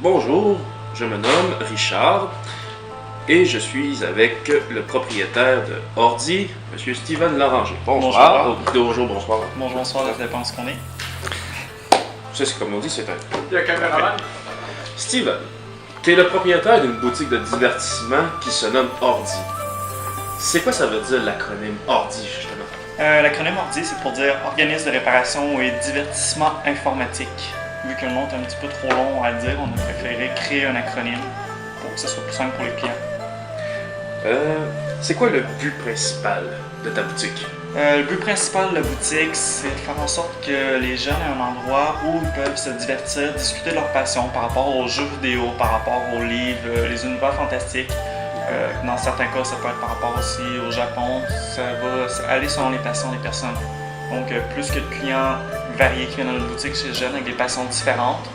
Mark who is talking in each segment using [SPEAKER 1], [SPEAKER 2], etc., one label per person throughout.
[SPEAKER 1] Bonjour, je me nomme Richard et je suis avec le propriétaire de Ordi, M. Steven Loranger. Bonsoir. Bonjour, bonsoir.
[SPEAKER 2] Bonjour, bonsoir, ça dépend de ce qu'on est.
[SPEAKER 1] Ça, c'est comme on dit, c'est un...
[SPEAKER 3] Il y a un caméraman.
[SPEAKER 1] Steven, tu es le propriétaire d'une boutique de divertissement qui se nomme Ordi. C'est quoi ça veut dire l'acronyme Ordi, justement?
[SPEAKER 2] L'acronyme ORDI, c'est pour dire Organisme de réparation et divertissement informatique. Vu que le nom est un petit peu trop long à dire, on a préféré créer un acronyme pour que ce soit plus simple pour les clients.
[SPEAKER 1] C'est quoi le but principal de ta boutique?
[SPEAKER 2] Le but principal de la boutique, c'est de faire en sorte que les jeunes aient un endroit où ils peuvent se divertir, discuter de leur passion par rapport aux jeux vidéo, par rapport aux livres, les univers fantastiques. Dans certains cas, ça peut être par rapport aussi au Japon. Ça va aller selon les passions des personnes. Donc, plus que de clients variés qui viennent dans notre boutique chez les jeunes avec des passions différentes,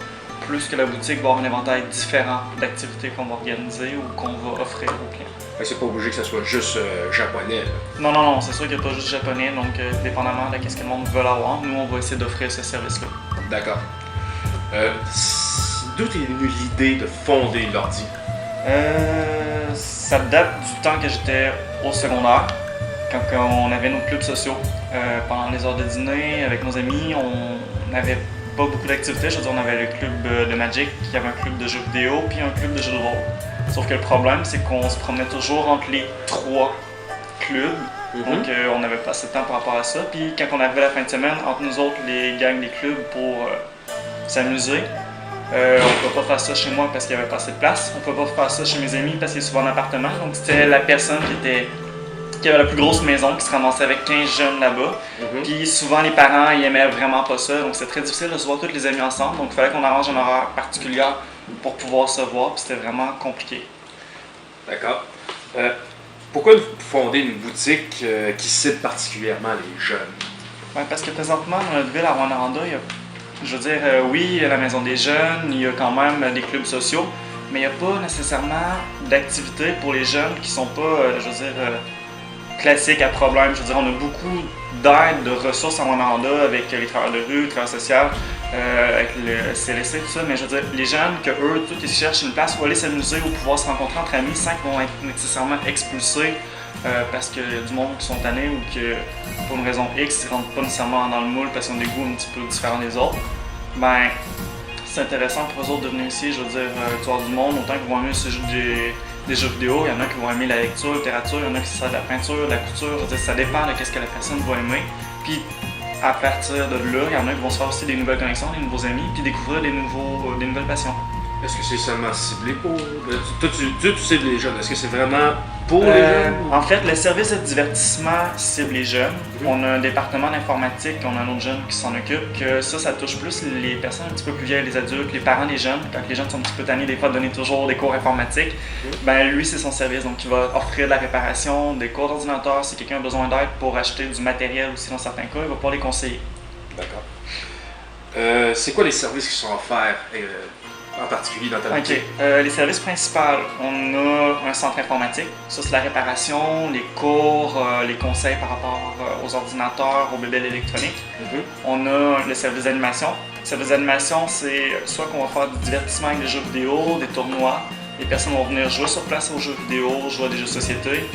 [SPEAKER 2] plus que la boutique va avoir un inventaire différent d'activités qu'on va organiser ou qu'on va offrir aux clients.
[SPEAKER 1] C'est pas obligé que ça soit juste japonais. Là.
[SPEAKER 2] Non, c'est sûr qu'il n'y a pas juste japonais, donc dépendamment de ce que le monde veut avoir, nous on va essayer d'offrir ce service-là.
[SPEAKER 1] D'accord. D'où est venue l'idée de fonder l'Ordi?
[SPEAKER 2] Ça date du temps que j'étais au secondaire, quand on avait nos clubs sociaux. Pendant les heures de dîner, avec nos amis, on n'avait pas beaucoup d'activités. Je veux dire, on avait le club de Magic, qui avait un club de jeux vidéo, puis un club de jeux de rôle. Sauf que le problème, c'est qu'on se promenait toujours entre les trois clubs. Donc, on n'avait pas assez de temps par rapport à ça. Puis, quand on arrivait la fin de semaine, entre nous autres, les gangs des clubs pour s'amuser, on ne peut pas faire ça chez moi parce qu'il n'y avait pas assez de place. On ne peut pas faire ça chez mes amis parce qu'il est souvent en appartement. Donc, c'était la personne qui avait la plus grosse maison qui se ramassait avec 15 jeunes là-bas. Puis, souvent, les parents, ils aimaient vraiment pas ça. Donc, c'était très difficile de se voir tous les amis ensemble. Donc, il fallait qu'on arrange un horaire particulier pour pouvoir se voir. Puis, c'était vraiment compliqué.
[SPEAKER 1] D'accord. Pourquoi fonder une boutique qui cible particulièrement les jeunes?
[SPEAKER 2] Ouais, parce que présentement, dans notre ville, à Rwanda, il y a, je veux dire, oui, il y a la maison des jeunes, il y a quand même des clubs sociaux, mais il n'y a pas nécessairement d'activités pour les jeunes qui sont pas, je veux dire, classiques à problème. Je veux dire, on a beaucoup d'aide, de ressources à Rwanda avec les travailleurs de rue, les travailleurs sociaux, avec le CLSC, tout ça, mais je veux dire, les jeunes, que eux, tous, ils cherchent une place où aller s'amuser ou pouvoir se rencontrer entre amis sans qu'ils vont être nécessairement expulsés parce qu'il y a du monde qui sont tannés ou que, pour une raison X, ils rentrent pas nécessairement dans le moule parce qu'ils ont des goûts un petit peu différents des autres. Ben, c'est intéressant pour eux autres de venir ici, je veux dire, tu vois du monde, autant qu'ils vont aimer des jeux vidéo, il y en a qui vont aimer la lecture, la littérature, il y en a qui savent de la peinture, de la couture, je veux dire, ça dépend de ce que la personne va aimer. Puis, à partir de là, il y en a qui vont se faire aussi des nouvelles connexions, des nouveaux amis, puis découvrir des nouvelles passions.
[SPEAKER 1] Est-ce que c'est seulement ciblé pour... Toi, tu cibles les jeunes. Est-ce que c'est vraiment pour les jeunes?
[SPEAKER 2] En fait, le service de divertissement cible les jeunes. On a un département d'informatique, on a un autre jeune qui s'en occupe, que ça touche plus les personnes un petit peu plus vieilles, les adultes, les parents des jeunes. Quand les jeunes sont un petit peu tannés des fois de donner toujours des cours informatiques, ben lui, c'est son service. Donc, il va offrir de la réparation, des cours d'ordinateur. Si quelqu'un a besoin d'aide pour acheter du matériel aussi dans certains cas, il va pouvoir les conseiller.
[SPEAKER 1] D'accord. C'est quoi les services qui sont offerts en particulier dans ta boutique?
[SPEAKER 2] Les services principaux, on a un centre informatique. Ça, c'est la réparation, les cours, les conseils par rapport aux ordinateurs, aux bébelles électroniques. On a le service d'animation. Le service d'animation, c'est soit qu'on va faire du divertissement avec des jeux vidéo, des tournois. Les personnes vont venir jouer sur place aux jeux vidéo, jouer à des jeux de société.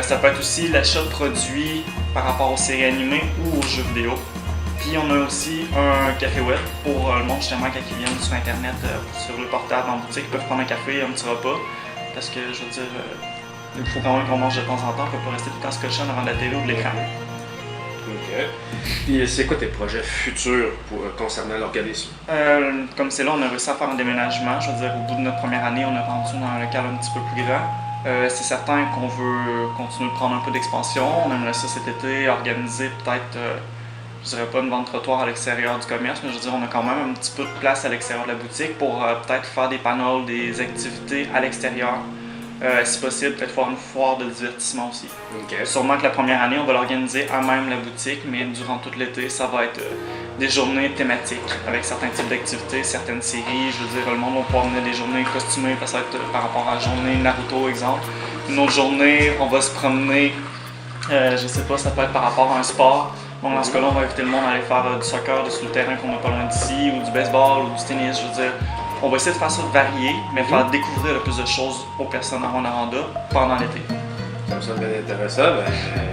[SPEAKER 2] Ça peut être aussi l'achat de produits par rapport aux séries animées ou aux jeux vidéo. Puis on a aussi un café web pour le monde justement quand ils viennent sur internet, sur le portable, en boutique, ils peuvent prendre un café, un petit repas. Parce que je veux dire, il faut quand même qu'on mange de temps en temps, on peut pas rester tout le temps scotché devant la télé ou de l'écran.
[SPEAKER 1] Ok. Puis c'est quoi tes projets futurs concernant l'organisme?
[SPEAKER 2] Comme c'est là, on a réussi à faire un déménagement. Je veux dire, au bout de notre première année, on est rendu dans un local un petit peu plus grand. C'est certain qu'on veut continuer de prendre un peu d'expansion. On aimerait ça cet été organiser peut-être... je dirais pas une vente trottoir à l'extérieur du commerce, mais je veux dire, on a quand même un petit peu de place à l'extérieur de la boutique pour peut-être faire des panels, des activités à l'extérieur. Si possible, peut-être faire une foire de divertissement aussi. Sûrement que la première année, on va l'organiser à même la boutique, mais durant tout l'été, ça va être des journées thématiques avec certains types d'activités, certaines séries. Je veux dire, le monde va pouvoir mener des journées costumées, parce que ça va être par rapport à la journée Naruto, exemple. Une autre journée, on va se promener, je sais pas, ça peut être par rapport à un sport. Bon, dans ce cas-là, on va inviter le monde à aller faire du soccer sur le terrain qu'on n'a pas loin d'ici, ou du baseball, ou du tennis. Je veux dire, On va essayer de faire ça varié, mais faire découvrir le plus de choses aux personnes à Rwanda pendant l'été.
[SPEAKER 1] Ça me semble bien intéressant. Ben,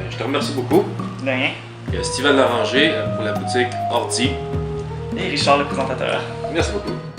[SPEAKER 1] je te remercie beaucoup.
[SPEAKER 2] De rien.
[SPEAKER 1] Il y a Steven Laranger pour la boutique Ordi.
[SPEAKER 2] Et Richard, le présentateur.
[SPEAKER 1] Merci beaucoup.